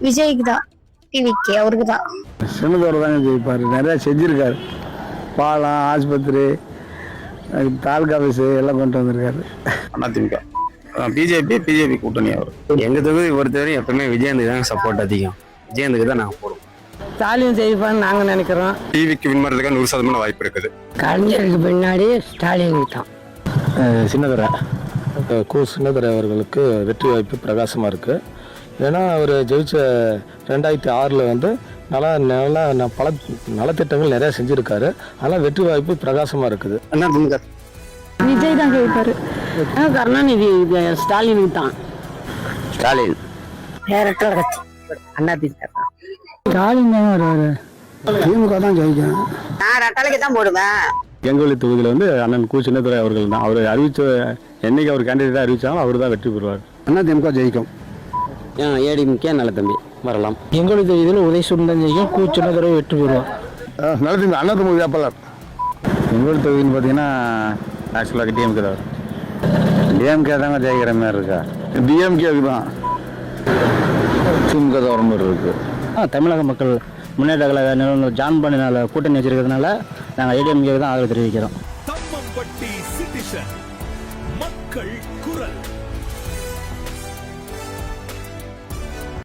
விஜய்க்கு தான், டிவிக்கு அவருக்கு தான். சின்னதோட தாங்க ஜெயிப்பார். நிறையா செஞ்சுருக்காரு. பாலம், ஆஸ்பத்திரி, தாலுகா ஆஃபீஸு எல்லாம் கொண்டு வந்திருக்காரு. அதிமுக, பிஜேபி கூட்டணி. அவர் எங்கள் தொகுதி பொறுத்தவரையும் எப்பவுமே விஜயந்துக்கு தான் சப்போர்ட் அதிகம். விஜயந்துக்கு தான் நாங்கள் போடுவோம். ஸ்டாலின் ஜெயிப்பான்னு நாங்கள் நினைக்கிறோம். டிவிக்கு வின் பண்ணுறதுக்கு 100% வாய்ப்பு இருக்குது. கலைஞருக்கு பின்னாடி ஸ்டாலினுக்கு தான். சின்னதுரை சின்னதுரை அவர்களுக்கு வெற்றி வாய்ப்பு பிரகாசமாக இருக்குது. ஏன்னா அவர் ஜெயிச்ச 2006 வந்து பல நலத்திட்டங்கள் நிறையா செஞ்சுருக்காரு. அதனால் வெற்றி வாய்ப்பு பிரகாசமாக இருக்குது. அதிமுக விஜய் தான் ஜெயிப்பார். கருணாநிதி ஸ்டாலினுக்கு தான். ஸ்டாலின் டேரக்டர் கட்சி அதிமுக தான். ஸ்டாலின் தான் வருவார். திமுக தான் ஜெயிக்கும். நான் ரெட்டலைக்கு தான் போடுவேன். எங்கொழி தொகுதியில் வந்து அண்ணன் சின்னதுரை அவர்கள் தான். அவர் அறிவித்த என்னைக்கு அவர் கேண்டிடேட்டாக அறிவித்தாலும் அவர் தான் வெற்றி பெறுவார். திமுக ஜெயிக்கும். ஏடிஎம்கே நல்ல தம்பி வரலாம். எங்களோட தொகுதியில் உதயசூரன் தான் ஜெயிக்கும். சின்னதுரை வெற்றி பெறுவார். நல்ல தம்பி அண்ணா தம்பி வேப்பலார். எங்கொழி தொகுதின்னு பார்த்தீங்கன்னா ஆக்சுவலாக டிஎம்கே தான். டிஎம்கே தாங்க ஜெயிக்கிற மாதிரி இருக்கா? டிஎம்கேக்கு தான். திமுக தான் வர மாதிரி இருக்குது. தமிழக மக்கள் முன்னேற்ற கழக ஜான் பண்ணினால கூட்டணி வச்சிருக்கிறதுனால நாங்கள் ஏடிஎம்கே தான் ஆதரவு தெரிவிக்கிறோம். தம்மம்பட்டி சிட்டிசன் மக்கள் குரல்.